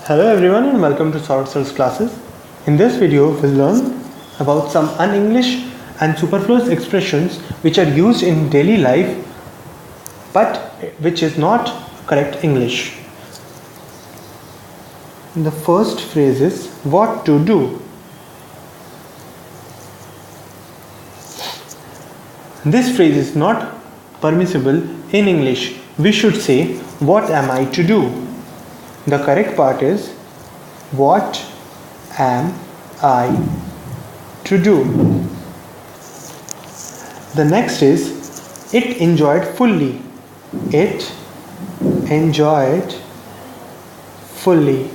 Hello everyone and welcome to Sorcerer's classes. In this video we'll learn about some un-English and superfluous expressions which are used in daily life but which is not correct English. The first phrase is what to do. This phrase is not permissible in English. We should say what am I to do. The correct part is what am I to do. The next is it enjoyed fully. It enjoyed fully.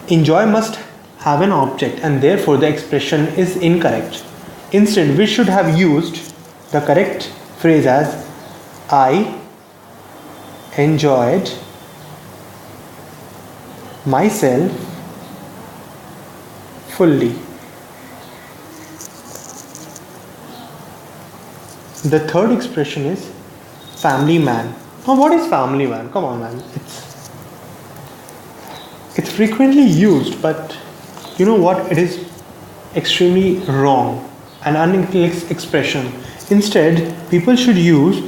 Enjoy must have an object and therefore the expression is incorrect. Instead, we should have used the correct phrase as I enjoyed myself fully. The third expression is family man. Now what is family man? Come on man. It's frequently used, but you know what? It is extremely wrong. An un-English expression. Instead, people should use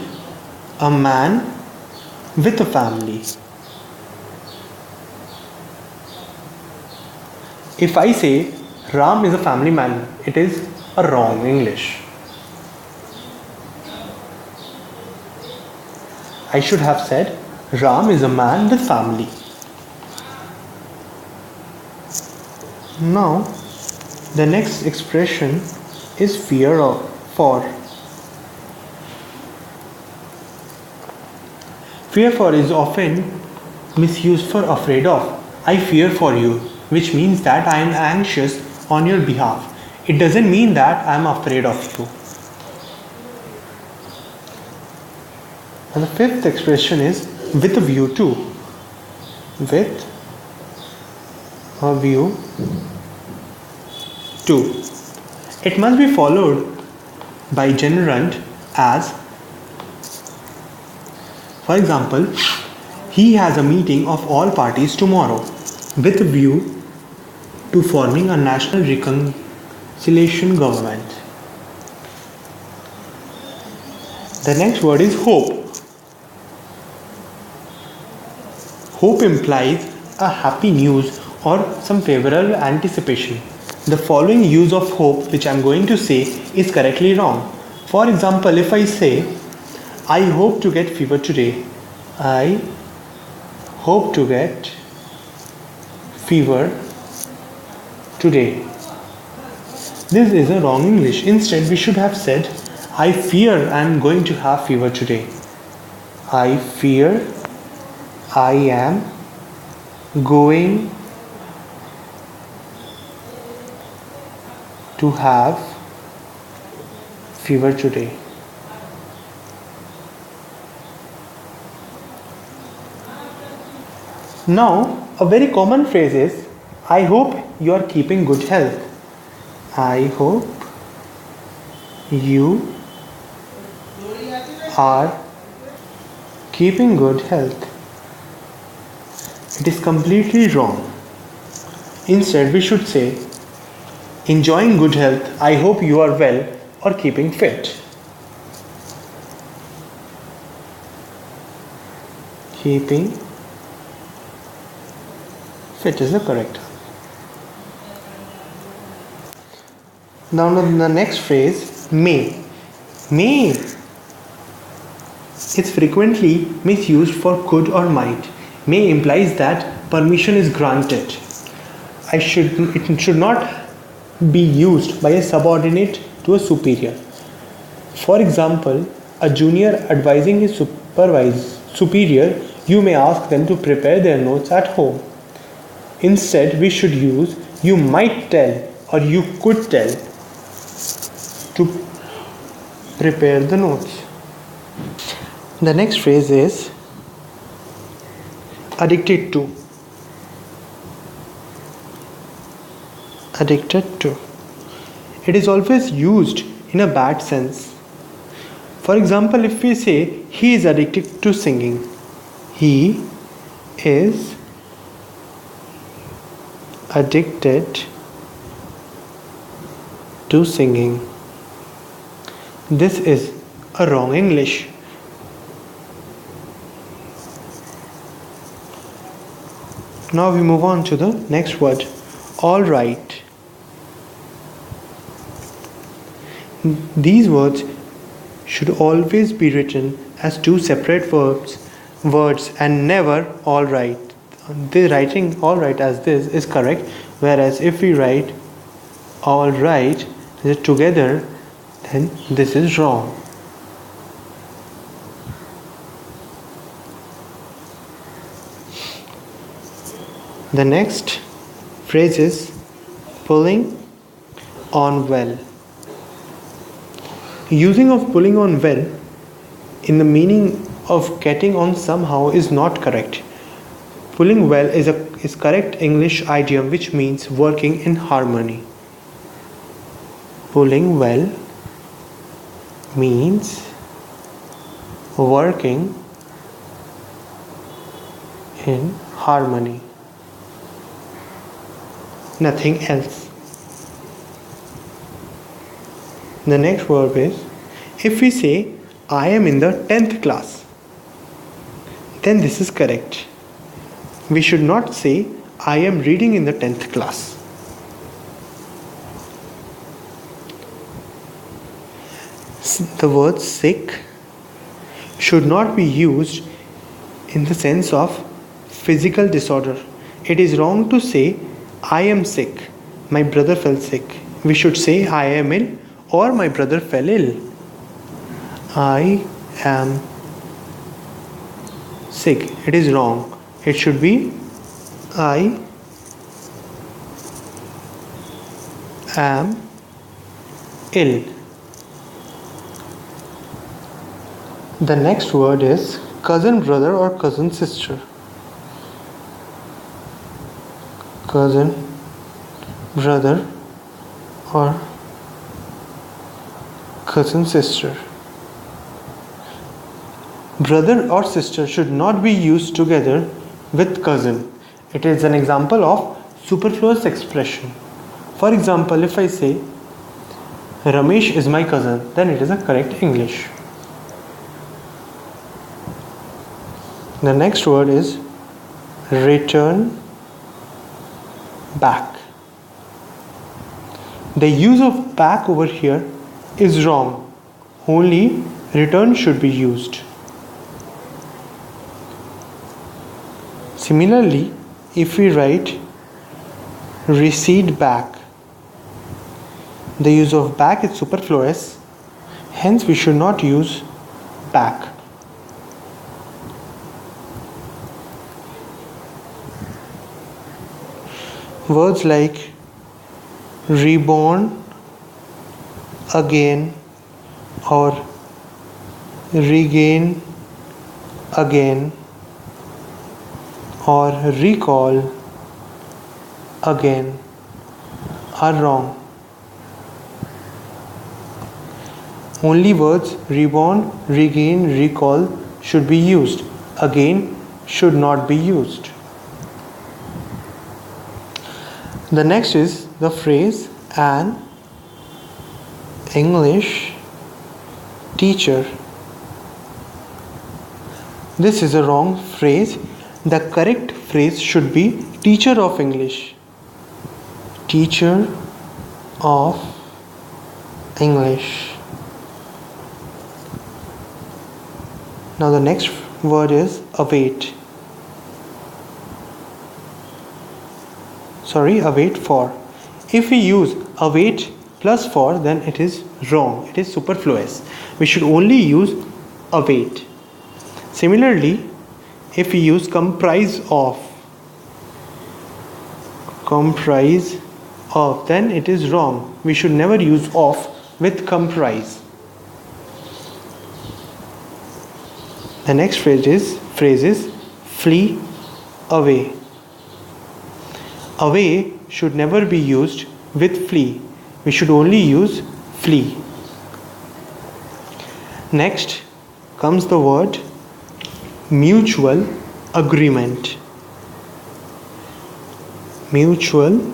a man with a family. If I say Ram is a family man, it is a wrong English. I should have said Ram is a man with family. Now, the next expression is for. Fear for is often misused for afraid of. I fear for you, which means that I am anxious on your behalf. It doesn't mean that I am afraid of you. And the fifth expression is with a view to. With a view to. It must be followed by gerund as, for example, he has a meeting of all parties tomorrow with a view to forming a national reconciliation government. The next word is hope. Hope implies a happy news or some favorable anticipation. The following use of hope which I am going to say is correctly wrong. For example, if I say, I hope to get fever today. I hope to get fever today. This is a wrong English. Instead, we should have said, I fear I am going to have fever today. I fear I am going to have fever today. Now, a very common phrase is, I hope you are keeping good health. I hope you are keeping good health. It is completely wrong. Instead, we should say, enjoying good health, I hope you are well or keeping fit. Keeping fit is the correct. Now the next phrase, may. May is frequently misused for could or might. May implies that permission is granted. It should not be used by a subordinate to a superior. For example, a junior advising his superior, you may ask them to prepare their notes at home. Instead, we should use you might tell or you could tell to prepare the notes. The next phrase is addicted to. Addicted to. It is always used in a bad sense. For example, if we say he is addicted to singing, he is addicted to singing. This is a wrong English. Now we move on to the next word, all right. These words should always be written as two separate words and never all right. The writing all right as this is correct, whereas if we write all right together, then this is wrong. The next phrase is pulling on well. Using of pulling on well in the meaning of getting on somehow is not correct. Pulling well is correct English idiom which means working in harmony. Pulling well means working in harmony. Nothing else. The next verb is, if we say I am in the 10th class, then this is correct. We should not say I am reading in the 10th class. The word sick should not be used in the sense of physical disorder. It is wrong to say I am sick, my brother fell sick. We should say I am ill or my brother fell ill. I am sick. It is wrong. It should be I am ill. The next word is cousin brother or cousin sister. Cousin brother or cousin sister. Brother or sister should not be used together with cousin. It is an example of superfluous expression. For example, if I say Ramesh is my cousin, then it is a correct English. The next word is return back. The use of back over here is wrong. Only return should be used. Similarly, if we write recede back, the use of back is superfluous, hence we should not use back. Words like reborn again or regain again or recall again are wrong. Only words reborn, regain, recall should be used. Again should not be used. The next is the phrase an English teacher. This is a wrong phrase. The correct phrase should be teacher of English. Teacher of English. Now the next word is await. Await for. If we use await plus for, then it is wrong. It is superfluous. We should only use await. Similarly, if we use comprise of, then it is wrong. We should never use of with comprise. The next phrase is flee away. Away should never be used with flee. We should only use flee. Next comes the word mutual agreement. mutual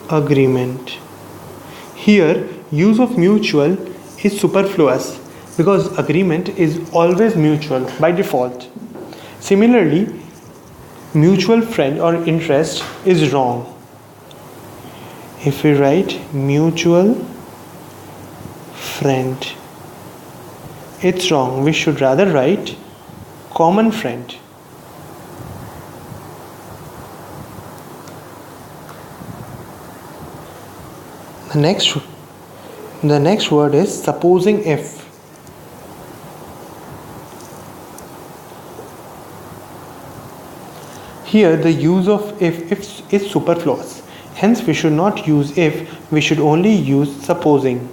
agreement. Here, use of mutual is superfluous because agreement is always mutual by default. Similarly, mutual friend or interest is wrong. If we write mutual friend, it's wrong. We should rather write common friend. The next word is supposing if. Here the use of if is superfluous. Hence we should not use if, we should only use supposing.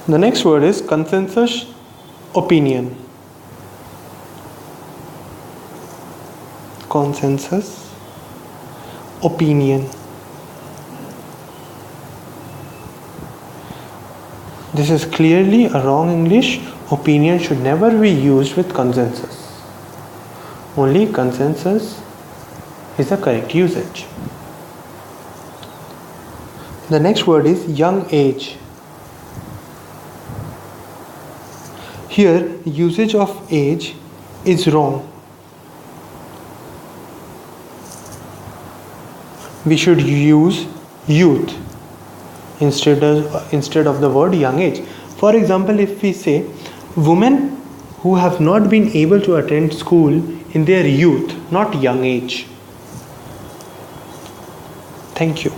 The next word is consensus opinion. Consensus opinion. This is clearly a wrong English. Opinion should never be used with consensus. Only consensus is the correct usage. The next word is young age. Here, usage of age is wrong. We should use youth instead of the word young age. For example, if we say women who have not been able to attend school in their youth, not young age. Thank you.